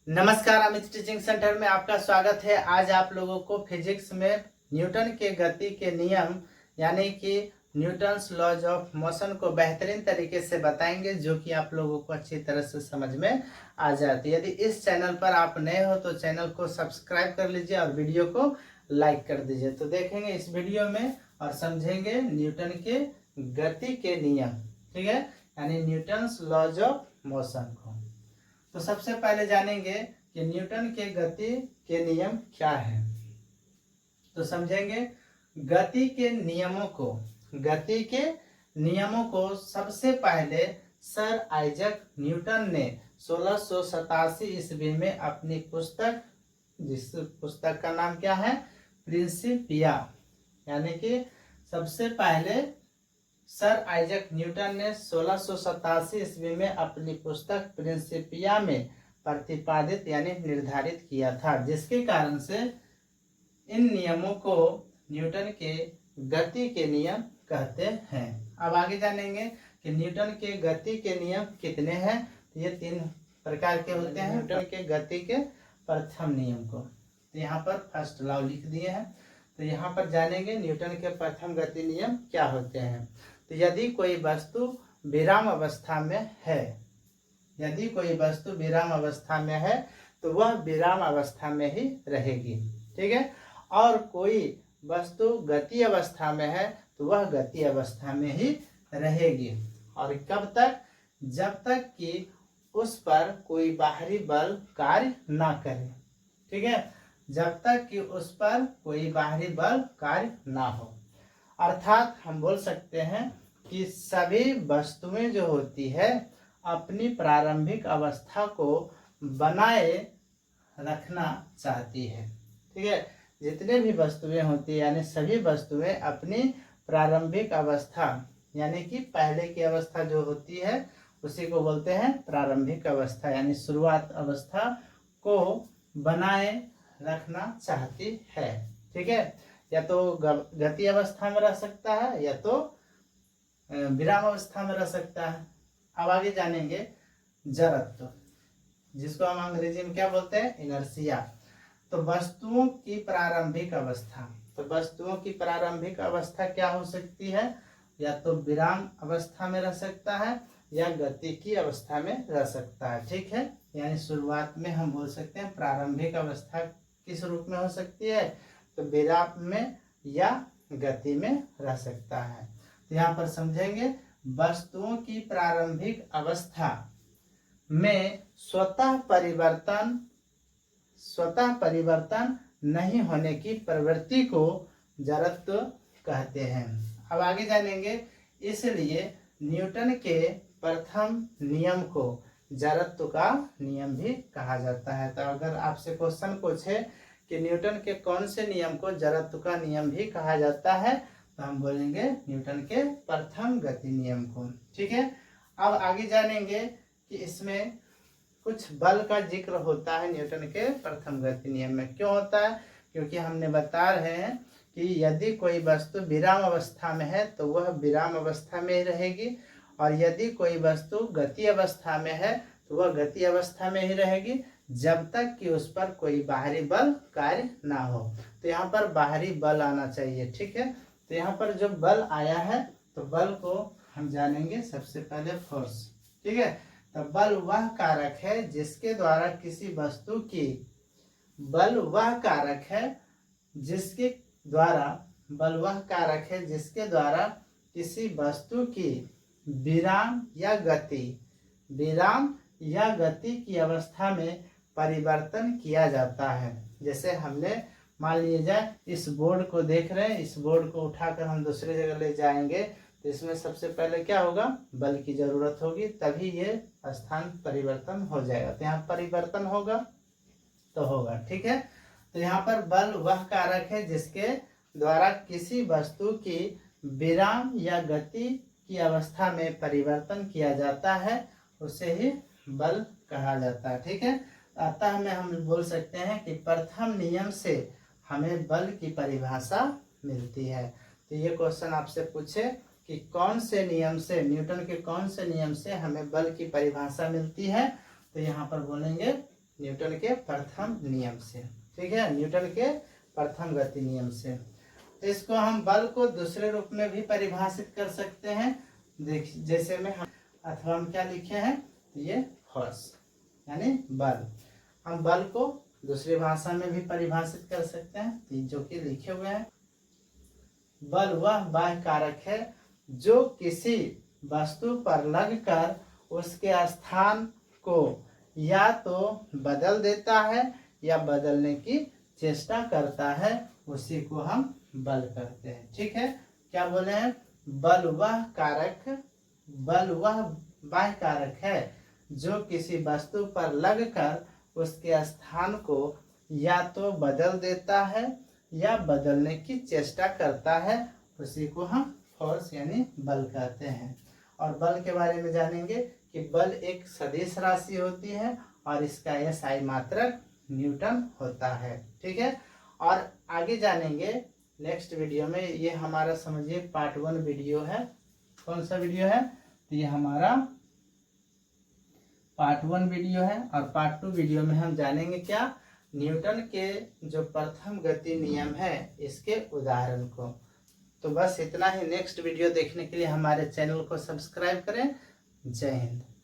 नमस्कार, Amit teaching centre में आपका स्वागत है। आज आप लोगों को फिजिक्स में न्यूटन के गति के नियम यानी कि न्यूटन्स लॉज ऑफ मोशन को बेहतरीन तरीके से बताएंगे, जो कि आप लोगों को अच्छी तरह से समझ में आ जाती है। यदि इस चैनल पर आप नए हो तो चैनल को सब्सक्राइब कर लीजिए और वीडियो को लाइक कर दीजिए। तो देखेंगे इस वीडियो में और समझेंगे न्यूटन के गति के नियम, ठीक है, यानी न्यूटन्स लॉज ऑफ मोशन को। तो सबसे पहले जानेंगे कि न्यूटन के गति के नियम क्या है। तो समझेंगे गति के नियमों को सबसे पहले सर आइजक न्यूटन ने 1687 ईस्वी में अपनी पुस्तक, जिस पुस्तक का नाम क्या है, प्रिंसिपिया, यानी कि सबसे पहले सर आइजक न्यूटन ने 1687 ईस्वी में अपनी पुस्तक प्रिंसिपिया में प्रतिपादित यानी निर्धारित किया था, जिसके कारण से इन नियमों को न्यूटन के गति के नियम कहते हैं। अब आगे जानेंगे कि न्यूटन के गति के नियम कितने हैं। तो ये 3 प्रकार के होते हैं न्यूटन के गति के प्रथम नियम को। तो यहाँ पर फर्स्ट लॉ लिख दिए हैं। तो यहाँ पर जानेंगे न्यूटन के प्रथम गति नियम क्या होते हैं। तो यदि कोई वस्तु विराम अवस्था में है, तो वह विराम अवस्था में ही रहेगी, ठीक है। और कोई वस्तु गति अवस्था में है तो वह गति अवस्था में ही रहेगी। और कब तक? जब तक कि उस पर कोई बाहरी बल कार्य ना करे, ठीक है, जब तक कि उस पर कोई बाहरी बल कार्य ना हो। अर्थात हम बोल सकते हैं कि सभी वस्तुएं जो होती है अपनी प्रारंभिक अवस्था को बनाए रखना चाहती है, ठीक है। जितने भी वस्तुएं होती है यानी सभी वस्तुएं अपनी प्रारंभिक अवस्था यानी कि पहले की अवस्था जो होती है उसी को बोलते हैं प्रारंभिक अवस्था, यानी शुरुआत अवस्था को बनाए रखना चाहती है, ठीक है। या तो गति अवस्था में रह सकता है या तो विराम अवस्था में रह सकता है। अब आगे जानेंगे जड़त्व, जिसको हम अंग्रेजी में क्या बोलते हैं, इनर्शिया। तो वस्तुओं की प्रारंभिक अवस्था क्या हो सकती है, या तो विराम अवस्था में रह सकता है या गति की अवस्था में रह सकता है, ठीक है। यानी शुरुआत में हम बोल सकते हैं प्रारंभिक अवस्था किस रूप में हो सकती है, तो विराम में या गति में रह सकता है। तो यहाँ पर समझेंगे वस्तुओं की प्रारंभिक अवस्था में स्वतः परिवर्तन नहीं होने की प्रवृत्ति को जड़त्व कहते हैं। अब आगे जानेंगे, इसलिए न्यूटन के प्रथम नियम को जड़त्व का नियम भी कहा जाता है। तो अगर आपसे क्वेश्चन पूछे कि न्यूटन के कौन से नियम को जड़त्व का नियम भी कहा जाता है, तो हम बोलेंगे न्यूटन के प्रथम गति नियम को, ठीक है। अब आगे जानेंगे कि इसमें कुछ बल का जिक्र होता है न्यूटन के प्रथम गति नियम में। क्यों होता है? क्योंकि हमने बता रहे हैं कि यदि कोई वस्तु विराम अवस्था में है तो वह विराम अवस्था में ही रहेगी, और यदि कोई वस्तु गति अवस्था में है तो वह गति अवस्था में ही रहेगी जब तक कि उस पर कोई बाहरी बल कार्य ना हो। तो यहाँ पर बाहरी बल आना चाहिए, ठीक है। तो यहाँ पर जो बल आया है तो बल को हम जानेंगे सबसे पहले फोर्स, ठीक है। तो बल वह कारक है जिसके द्वारा किसी वस्तु की किसी वस्तु की विराम या गति की अवस्था में परिवर्तन किया जाता है। जैसे हमने मान लीजिए इस बोर्ड को देख रहे हैं, इस बोर्ड को उठाकर हम दूसरी जगह ले जाएंगे तो इसमें सबसे पहले क्या होगा, बल की जरूरत होगी, तभी ये स्थान परिवर्तन हो जाएगा। तो यहाँ परिवर्तन होगा तो होगा, ठीक है। तो यहाँ पर बल वह कारक है जिसके द्वारा किसी वस्तु की विराम या गति की अवस्था में परिवर्तन किया जाता है, उसे ही बल कहा जाता है, ठीक है। अतः हम बोल सकते हैं कि प्रथम नियम से हमें बल की परिभाषा मिलती है। तो ये क्वेश्चन आपसे पूछे कि कौन से नियम से, न्यूटन के कौन से नियम से हमें बल की परिभाषा मिलती है, तो यहाँ पर बोलेंगे न्यूटन के प्रथम नियम से। ठीक है, न्यूटन के प्रथम गति नियम से। इसको हम बल को दूसरे रूप में भी परिभाषित कर सकते हैं। देखिए जैसे में अथवा हम क्या लिखे हैं, ये फोर्स यानी बल। हम बल को दूसरी भाषा में भी परिभाषित कर सकते हैं, जो कि लिखे हुए हैं। बल वह बाह्य कारक है जो किसी वस्तु पर लगकर उसके स्थान को या तो बदल देता है या बदलने की चेष्टा करता है, उसी को हम बल कहते हैं। ठीक है, क्या बोले हैं, बल वह बाह्य कारक है जो किसी वस्तु पर लगकर उसके स्थान को या तो बदल देता है या बदलने की चेष्टा करता है, उसी को हम फोर्स यानी बल कहते हैं। और बल के बारे में जानेंगे कि बल एक सदिश राशि होती है और इसका SI मात्रक न्यूटन होता है। ठीक है, और आगे जानेंगे नेक्स्ट वीडियो में। ये हमारा समझिए पार्ट 1 वीडियो है। कौन सा वीडियो है, तो ये हमारा पार्ट 1 वीडियो है। और पार्ट 2 वीडियो में हम जानेंगे क्या, न्यूटन के जो प्रथम गति नियम है इसके उदाहरण को। तो बस इतना ही। नेक्स्ट वीडियो देखने के लिए हमारे चैनल को सब्सक्राइब करें। जय हिंद।